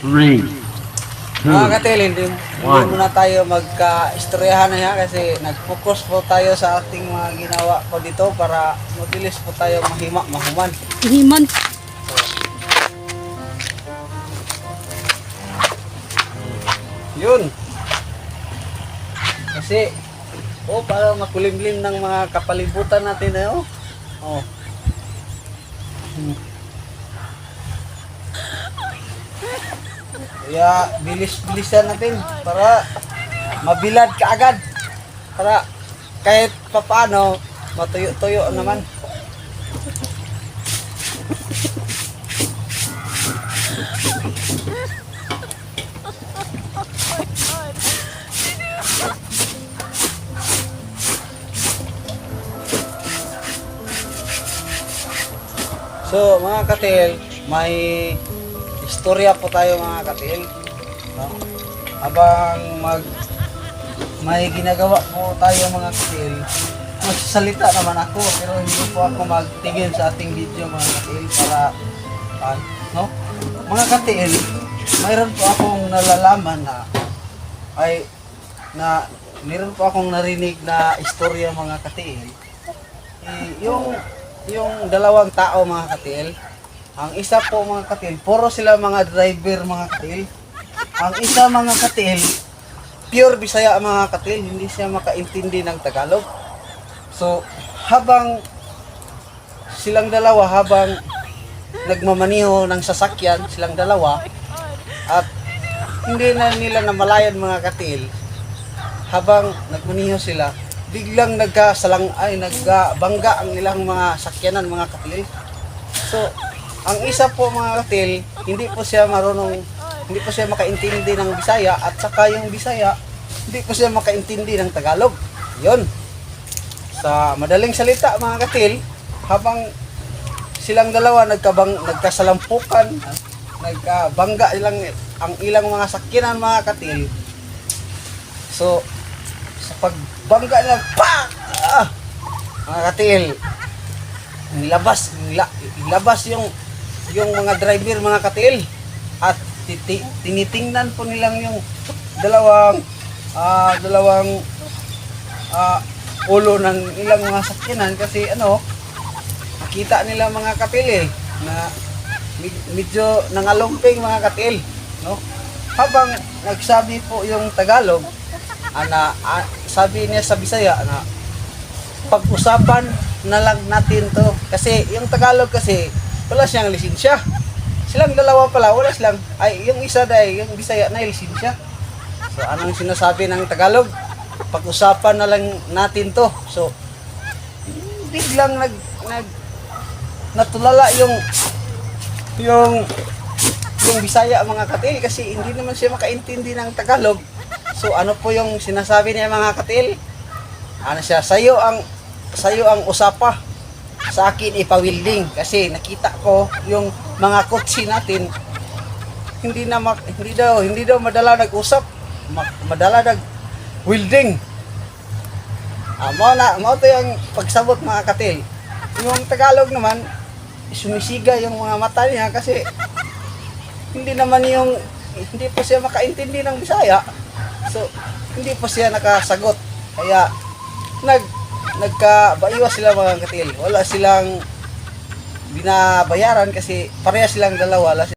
3, 2, Mga katil, hindi muna tayo magka-istoryahan na yan kasi nag-focus po tayo sa ating mga ginawa po dito para mabilis po tayo mahuman. Himan. Yun. Kasi, para makulimlim ng mga kapalibutan natin na yun. Oh. Kaya bilis-bilisan natin para mabilad kaagad. Para kahit papaano matuyo-tuyo naman. So mga katil, may istorya po tayo mga katil. No? Habang may ginagawa po tayo mga katil, magsasalita naman ako pero hindi po ako magtigil sa ating video mga katil para no? Mga katil, mayroon po akong nalalaman mayroon po akong narinig na istorya mga katil. Yung dalawang tao mga katil, ang isa po mga katil, puro sila mga driver mga katil. Ang isa mga katil, pure Bisaya mga katil, hindi siya makaintindi ng Tagalog. So, habang silang dalawa, habang nagmamaniho ng sasakyan, silang dalawa, at hindi na nila namalayan mga katil, habang nagmaniho sila, biglang nagbangga ang ilang mga sakyanan mga katil. So, ang isa po mga katil, hindi po siya makaintindi ng Bisaya at saka yung Bisaya, hindi po siya makaintindi ng Tagalog. Yun. Sa madaling salita mga katil, habang silang dalawa nagkasalampukan, nagkabangga ang ilang mga sakyanan mga katil. So, sa pagbangga nila, mga katil, nilabas yung mga driver mga katil at tinitingnan po nilang yung dalawang ulo ng ilang mga sakyanan kasi nakita nila mga katil na medyo nangalumping mga katil, no? Habang nagsabi po yung Tagalog, sabi niya sa Bisaya na pag-usapan na lang natin to kasi yung Tagalog kasi wala siyang lisensya. Silang dalawa pala wala silang, yung isa dahil yung Bisaya na lisensya. So anong sinasabi ng Tagalog? Pag-usapan na lang natin to. So biglang natulala yung Bisaya mga katil kasi hindi naman siya makaintindi ng Tagalog. So ano po yung sinasabi niya mga katil? Sayo ang usapa, sa akin ipawilding kasi nakita ko yung mga kotse natin hindi daw madala nag-usap, madala nag-wielding. Mao to yung pagsabot mga katil. Yung Tagalog naman sumisiga yung mga mata niya kasi hindi po siya makaintindi ng Bisaya. So, hindi po siya nakasagot. Kaya, nagkabaiwas sila mga katil. Wala silang binabayaran kasi pareha silang dalawa.